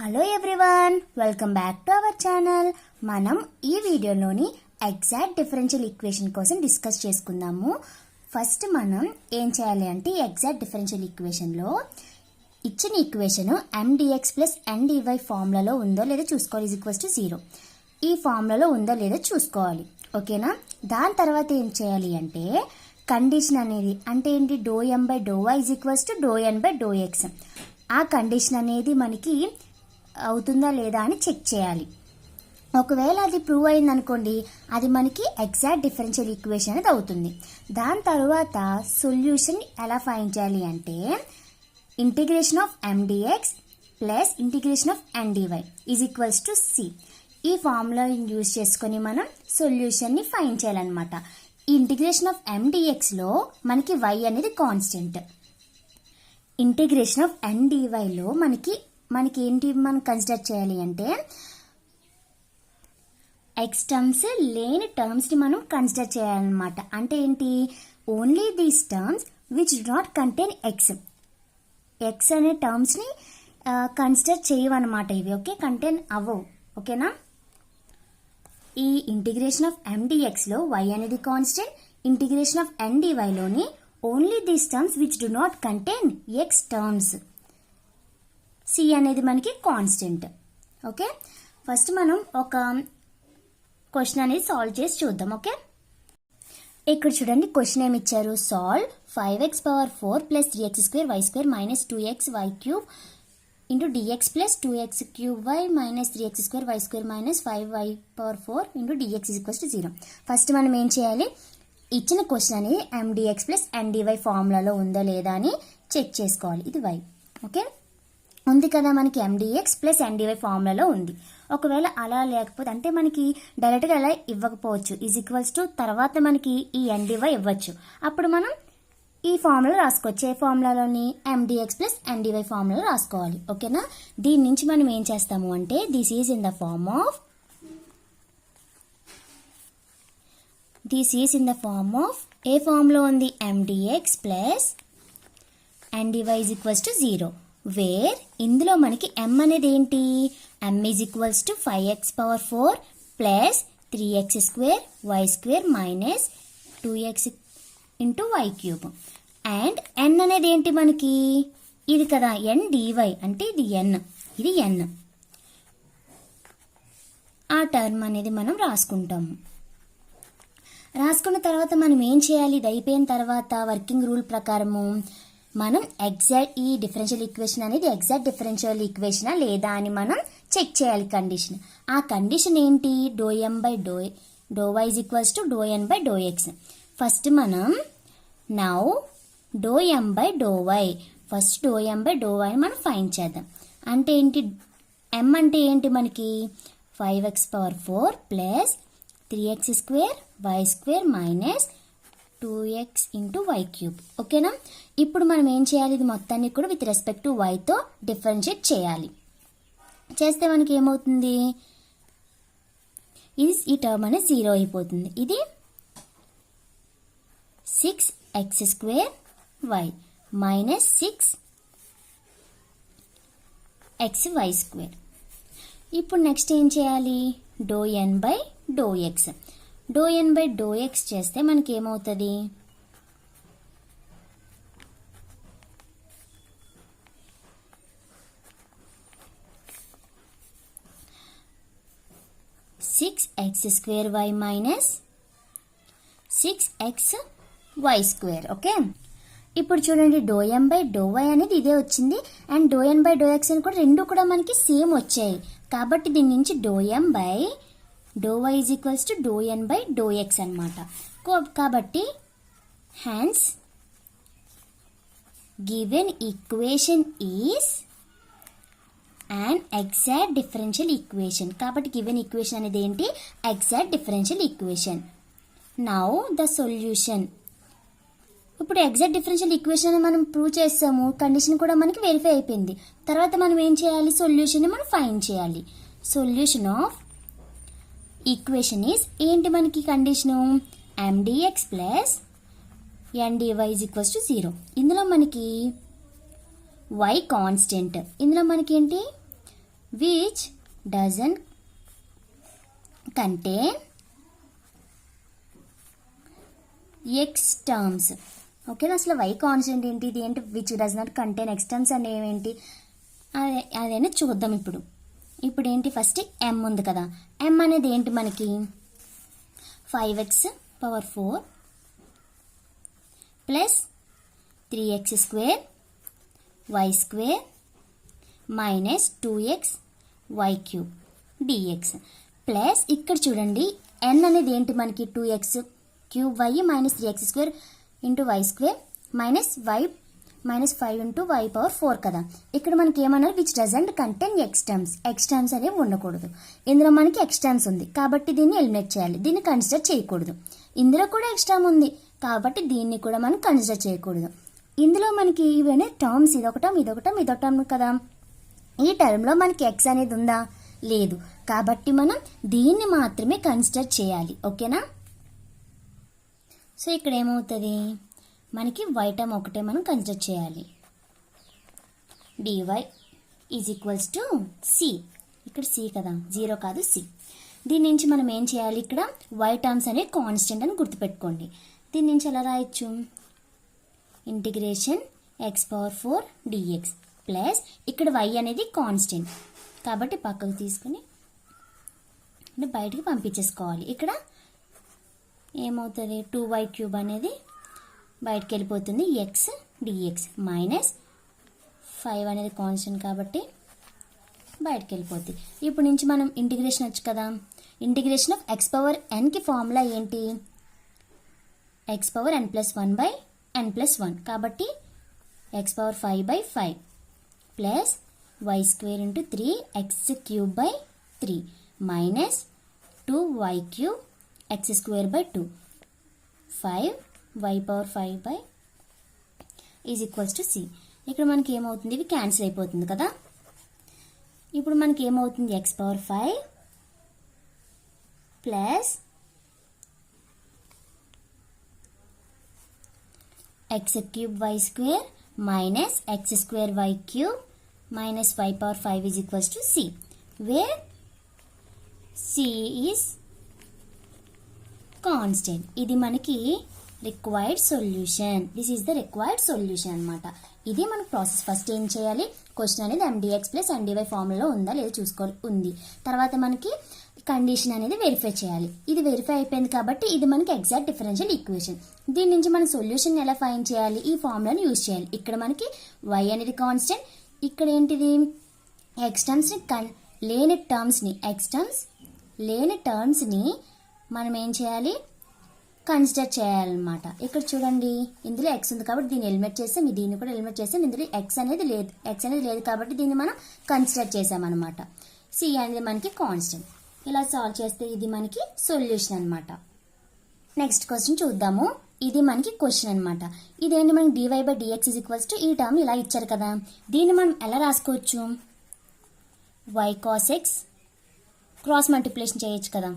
Hello everyone, welcome back to our channel. మనం ఈ వీడియోలోని ఎగ్జాక్ట్ డిఫరెన్షియల్ ఈక్వేషన్ కోసం డిస్కస్ చేసుకుందాము. ఫస్ట్ మనం ఏం చేయాలి అంటే ఎగ్జాక్ట్ డిఫరెన్షియల్ ఈక్వేషన్లో ఇచ్చిన ఈక్వేషన్ mdx ప్లస్ ndy ఫార్ములాలో ఉందో లేదో చూసుకోవాలి. =0 ఈ ఫార్ములాలో ఉందో లేదో చూసుకోవాలి. ఓకేనా? దాని తర్వాత ఏం చేయాలి అంటే కండిషన్ అనేది అంటే ఏంటి, ∂m/∂y =∂n/∂x. ఆ కండిషన్ అనేది మనకి అవుతుందా లేదా అని చెక్ చేయాలి. ఒకవేళ అది ప్రూవ్ అయింది అనుకోండి, అది మనకి ఎగ్జాక్ట్ డిఫరెన్షియల్ ఈక్వేషన్ అనేది అవుతుంది. దాని తర్వాత సొల్యూషన్ ఎలా ఫైండ్ చేయాలి అంటే integration of mdx plus integration of ndy =c. ఈ ఫార్ములా యూజ్ చేసుకొని మనం సొల్యూషన్ని ఫైండ్ చేయాలన్నమాట. ఈ ఇంటిగ్రేషన్ ఆఫ్ mdxలో మనకి y అనేది కాన్స్టెంట్. ఇంటిగ్రేషన్ ఆఫ్ ndyలో మనకి ఏంటి మనం కన్సిడర్ చేయాలి అంటే ఎక్స్ టర్మ్స్ లేని టర్మ్స్ని మనం కన్సిడర్ చేయాలన్నమాట. అంటే ఏంటి, only these terms which do not contain X అనే టర్మ్స్ని కన్సిడర్ చేయవన్నమాట. ఇవి ఓకే, కంటైన్ అవ్వవు. ఓకేనా? ఈ ఇంటిగ్రేషన్ ఆఫ్ mdxలో y అనేది కాన్స్టెంట్, ఇంటిగ్రేషన్ ఆఫ్ ndyలోని only these terms which do not contain x terms, c అనేది మనకి కాన్స్టెంట్. ఓకే, ఫస్ట్ మనం ఒక క్వశ్చన్ అనేది సాల్వ్ చేసి చూద్దాం. ఓకే, ఇక్కడ చూడండి క్వశ్చన్ ఏమి ఇచ్చారు. Solve 5x⁴ plus 3x² y² -2xy³ into dx plus 2x³ -3x² y² 5y⁴ into dx =0. First మనం ఏం చేయాలి, ఇచ్చిన క్వశ్చన్ అనేది mdx ప్లస్ ndy ఫార్ములాలో ఉందా లేదా అని చెక్ చేసుకోవాలి. ఇది y. ఓకే, ఉంది కదా, మనకి mdx ప్లస్ ndy ఫార్ములాలో ఉంది. ఒకవేళ అలా లేకపోతే అంటే మనకి డైరెక్ట్గా అలా ఇవ్వకపోవచ్చు, =, తర్వాత మనకి ఈ ndy ఇవ్వచ్చు. అప్పుడు మనం ఈ ఫార్ములా రాసుకోవచ్చు. ఏ ఫార్ములాలోని mdx ప్లస్ ndy ఫార్ములా రాసుకోవాలి. ఓకేనా? దీని నుంచి మనం ఏం చేస్తాము అంటే this is in the form of a formula ఉంది, mdx ప్లస్ ndy =0. వేర్ ఇందులో మనకి m అనేది ఏంటి, m = 5x⁴ plus 3x² y² -2x into y³ and n అనేది ఏంటి మనకి ఇది కదా ndy అంటే ఇది n. ఆ టర్మ్ అనేది మనం రాసుకుంటాము. రాసుకున్న తర్వాత మనం ఏం చేయాలి, ఇది అయిపోయిన తర్వాత వర్కింగ్ రూల్ ప్రకారము మనం ఈ డిఫరెన్షియల్ ఈక్వేషన్ అనేది ఎగ్జాక్ట్ డిఫరెన్షియల్ ఈక్వేషనా లేదా అని మనం చెక్ చేయాలి కండిషన్. ఆ కండిషన్ ఏంటి, ∂m/∂y =∂n/∂x. ఫస్ట్ మనం నౌ ∂m/∂y మనం ఫైండ్ చేద్దాం. అంటే ఏంటి, m అంటే ఏంటి మనకి 5x⁴ plus 3x² y² -2x into y³. ఓకేనా? ఇప్పుడు మనం ఏం చేయాలి, ఇది మొత్తాన్ని కూడా విత్ రెస్పెక్ట్ టు వైతో డిఫరెన్షియేట్ చేయాలి. చేస్తే మనకి ఏమవుతుంది, ఈ టర్మ్ అనేది 0 అయిపోతుంది. ఇది 6x² y -6xy². ఇప్పుడు నెక్స్ట్ ఏం చేయాలి, ∂n/∂x చేస్తే మనకి ఏమవుతుంది, (6x² y -6xy²). ఓకే, ఇప్పుడు చూడండి ∂m/∂y అనేది ఇదే వచ్చింది అండ్ ∂n/∂x అని కూడా రెండు కూడా మనకి సేమ్ వచ్చాయి. కాబట్టి దీని నుంచి ∂m/∂y =∂n/∂x అన్నమాట. కాబట్టి hence given equation is an exact differential equation. కాబట్టి given equation అనేది ఏంటి, exact differential equation. Now the solution. ఇప్పుడు ఎగ్జాక్ట్ డిఫరెన్షియల్ ఈక్వేషన్ మనం ప్రూవ్ చేస్తాము, కండిషన్ కూడా మనకి వెరిఫై అయిపోయింది. తర్వాత మనం ఏం చేయాలి, సొల్యూషన్ మనం ఫైండ్ చేయాలి. సొల్యూషన్ ఆఫ్ ఈక్వేషన్ ఈజ్ ఏంటి, మనకి కండిషను mdx ప్లస్ ndy =0. ఇందులో మనకి y కాన్స్టెంట్, ఇందులో మనకి ఏంటి which doesn't contain x terms. ఓకేనా, అసలు వై కాన్స్టెంట్ ఏంటి, ఇది ఏంటి which does not contain x terms అంటే ఏమేంటి అదేనా చూద్దాం. ఇప్పుడు ఏంటి, ఫస్ట్ m ఉంది కదా, m అనేది ఏంటి మనకి 5x⁴ plus 3x² y² minus 2xy³ dx plus ఇక్కడ చూడండి n అనేది ఏంటి మనకి 2x³ minus 3x² into y² minus y minus 5 into y⁴ కదా. ఇక్కడ మనకి ఏమన్నారు, which doesn't contain x terms అనేవి ఉండకూడదు. ఇందులో మనకి ఎక్స్ టర్మ్స్ ఉంది కాబట్టి దీన్ని ఎలిమినేట్ చేయాలి, దీన్ని కన్సిడర్ చేయకూడదు. ఇందులో కూడా ఎక్స్ టర్మ్ ఉంది కాబట్టి దీన్ని కూడా మనం కన్సిడర్ చేయకూడదు. ఇందులో మనకి ఇవన్నీ టర్మ్స్, ఇదొక టర్మ్ కదా. ఈ టర్మ్లో మనకి ఎక్స్ అనేది ఉందా, లేదు. కాబట్టి మనం దీన్ని మాత్రమే కన్సిడర్ చేయాలి. ఓకేనా, సో ఇక్కడ ఏమవుతుంది, మనకి y టర్మ్ ఒకటే మనం కన్సిడర్ చేయాలి. dy is equals to c. ఇక్కడ c కదా, 0 కాదు c. దీని నుంచి మనం ఏం చేయాలి, ఇక్కడ y టర్మ్స్ అనే కాన్స్టెంట్ అని గుర్తుపెట్టుకోండి. దీని నుంచి ఎలా రాయొచ్చు, ఇంటిగ్రేషన్ x⁴ dx ప్లస్ ఇక్కడ y అనేది కాన్స్టెంట్ కాబట్టి పక్కకు తీసుకుని బయటికి పంపించేసుకోవాలి. ఇక్కడ ఏమవుతుంది, 2y³ అనేది బయటికి వెళ్ళిపోతుంది, x dx మైనస్ 5 అనేది కాన్స్టెంట్ కాబట్టి బయటికి వెళ్ళిపోతుంది. ఇప్పుడు నుంచి మనం ఇంటిగ్రేషన్ వచ్చు కదా, ఇంటిగ్రేషన్ ఆఫ్ x⁴n ఫార్ములా ఏంటి, x⁴n+1/n+1 కాబట్టి x⁴5/5 plus y² into 3x³ minus 2y³ x² 5 y⁴5 is equals to c. ఇక్కడ మనకి ఏమవుతుంది, ఇవి క్యాన్సిల్ అయిపోతుంది కదా. ఇప్పుడు మనకి ఏమవుతుంది, x⁴5 plus x³ y² minus x² y³ minus y⁴5 is equals to c, where c is constant. ఇది మనకి required solution. This is the required solution అనమాట. ఇది మన ప్రాసెస్. ఫస్ట్ ఏం చేయాలి, క్వశ్చన్ అనేది mdx ప్లస్ ndy ఫార్ములాలో ఉందా లేదా చూసుకోవాలి, ఉంది. తర్వాత మనకి కండిషన్ అనేది వెరిఫై చేయాలి. ఇది వెరిఫై అయిపోయింది కాబట్టి ఇది మనకి ఎగ్జాక్ట్ డిఫరెన్షియల్ ఈక్వేషన్. దీని నుంచి మన సొల్యూషన్ ఎలా ఫైండ్ చేయాలి, ఈ ఫార్ములాను యూజ్ చేయాలి. ఇక్కడ మనకి y అనేది కాన్స్టెంట్, ఇక్కడ ఏంటిది ఎక్స్ టర్మ్స్ని లేని టర్మ్స్ని మనం ఏం చేయాలి, కన్సిడర్ చేయాలన్నమాట. ఇక్కడ చూడండి, ఇందులో ఎక్స్ ఉంది కాబట్టి దీన్ని ఎలిమినేట్ చేసాం, దీన్ని కూడా ఎలిమినేట్ చేసాం. ఇందులో ఎక్స్ అనేది లేదు కాబట్టి దీన్ని మనం కన్సిడర్ చేసామన్నమాట. సి అనేది మనకి కాన్స్టెంట్. ఇలా సాల్వ్ చేస్తే ఇది మనకి సొల్యూషన్ అనమాట. నెక్స్ట్ క్వశ్చన్ చూద్దాము. ఇది మనకి క్వశ్చన్ అనమాట. ఇదేంటి, మనకి dy/dx ఈజ్ ఈక్వల్స్ టు ఈ టర్మ్ ఇలా ఇచ్చారు కదా, దీన్ని మనం ఎలా రాసుకోవచ్చు, y cos x cross multiplication చేయొచ్చు కదా,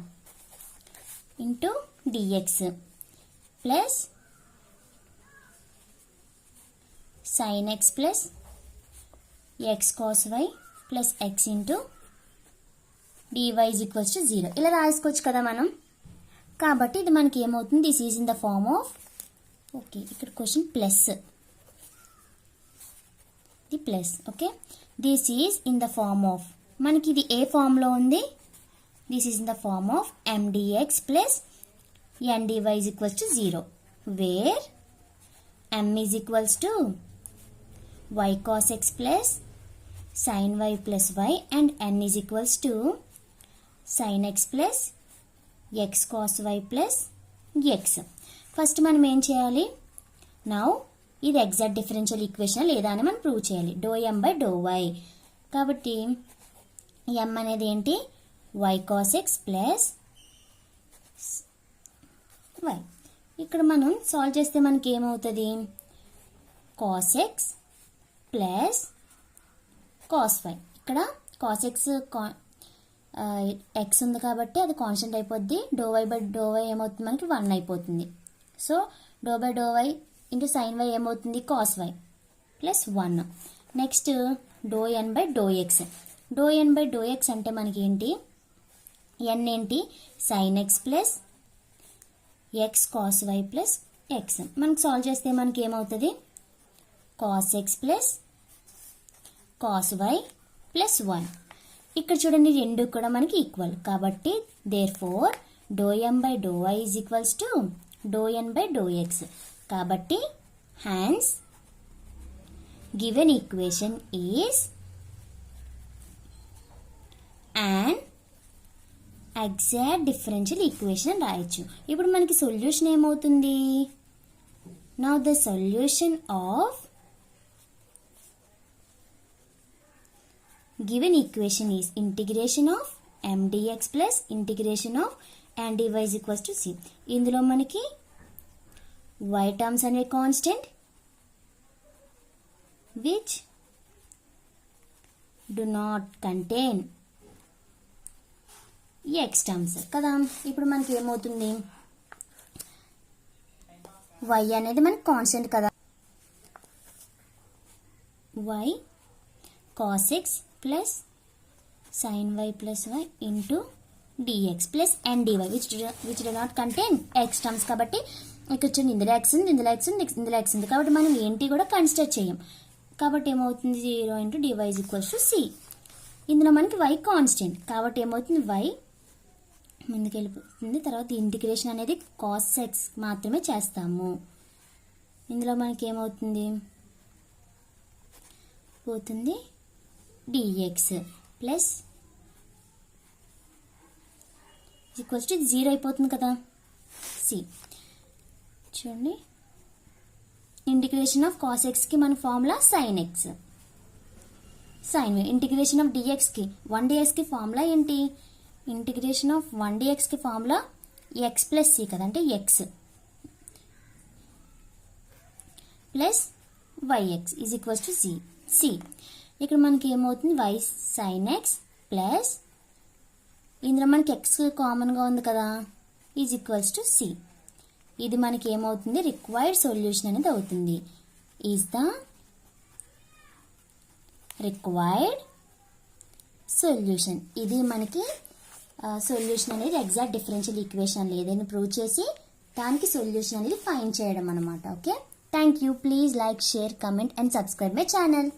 into dx plus sin x plus x cos y plus x into dy is equals to 0 ఇలా రాసుకోవచ్చు కదా మనం. కాబట్టి ఇది మనకి ఏమవుతుంది, this is in the form of, okay ఇక్కడ క్వశ్చన్ ప్లస్, ఇది plus, okay this is in the form of, మనకి ఇది ఏ ఫార్మ్లో ఉంది, this is in the form of mdx plus ndy is equals to 0, wear m is equals to y cos x plus sin y plus y and n is equals to sin x plus x cos y plus x. First మనం ఏం చేయాలి, now ఇది exact differential equation లేదా అని మనం prove చేయాలి, ∂m/∂y. కాబట్టి m అనేది ఏంటి, y cos x plus y. ఇక్కడ మనం సాల్వ్ చేస్తే మనకి ఏమవుతుంది, cos x plus cos y. ఇక్కడ cos x x ఉంది కాబట్టి అది కాన్స్టెంట్ అయిపోద్ది, ∂y/∂y ఏమవుతుంది మనకి 1 అయిపోతుంది. So ∂y into sin y ఏమవుతుంది, cos y plus 1. Next ∂n/∂x, doe n by doe x అంటే మనకి ఏంటి, ఎన్ ఏంటి sine x plus x cos y plus x. మనకు సాల్వ్ చేస్తే మనకి ఏమవుతుంది, cos x plus cos y plus 1. ఇక్కడ చూడండి రెండు కూడా మనకి ఈక్వల్ కాబట్టి therefore doe m by doe y is equals to doe n by doe x. కాబట్టి hence given equation is an exact differential equation అని రాయొచ్చు. ఇప్పుడు మనకి సొల్యూషన్ ఏమవుతుంది, now the solution of given equation is integration of m dx plus integration of n dy is equals to c. ఇందులో మనకి y terms అనే constant which do not contain x terms కదా. ఇప్పుడు మనకి ఏమవుతుంది, y అనేది మనకి కాన్స్టెంట్ కదా, y cos x plus sin y plus y into dx plus n dy which do not contain x terms. కాబట్టి ఇక్కడ చూడండి ఇందులో x ఉంది, ఇందులో x ఉంది, ఇందులో x ఉంది కాబట్టి మనం ఏంటి కూడా కన్సిడర్ చేయం. కాబట్టి ఏమవుతుంది 0 into dy is equals to c. ఇందులో మనకి y కాన్స్టెంట్ కాబట్టి ఏమవుతుంది y ముందుకు వెళ్ళిపోతుంది. తర్వాత ఇంటిగ్రేషన్ అనేది cos x మాత్రమే చేస్తాము. ఇందులో మనకి ఏమవుతుంది పోతుంది dx ప్లస్ ఈక్వల్స్ టు 0 అయిపోతుంది కదా c. చూడండి ఇంటిగ్రేషన్ ఆఫ్ కాస్ ఎక్స్కి మన formula sine x, sine integration of డిఎక్స్కి 1dxకి ఫార్ములా ఏంటి, ఇంటిగ్రేషన్ ఆఫ్ 1dxకి ఫార్ములా ఎక్స్ ప్లస్ సి కదా, అంటే x plus y x is equals to c. ఇక్కడ మనకి ఏమవుతుంది వై సైన్ ఎక్స్ ప్లస్ ఇందులో మనకి ఎక్స్ కామన్గా ఉంది కదా ఈజ్ ఈక్వల్స్ టు సి. ఇది మనకి ఏమవుతుంది రిక్వైర్డ్ సొల్యూషన్ అనేది అవుతుంది, ఈజ్ ద రిక్వైర్డ్ సొల్యూషన్. ఇది మనకి సొల్యూషన్ అనేది ఎగ్జాక్ట్ డిఫరెన్షియల్ ఈక్వేషన్ లేదని ప్రూవ్ చేసి దానికి సొల్యూషన్ అనేది ఫైండ్ చేయడం అనమాట. Okay, thank you. Please like, share, comment and subscribe my channel.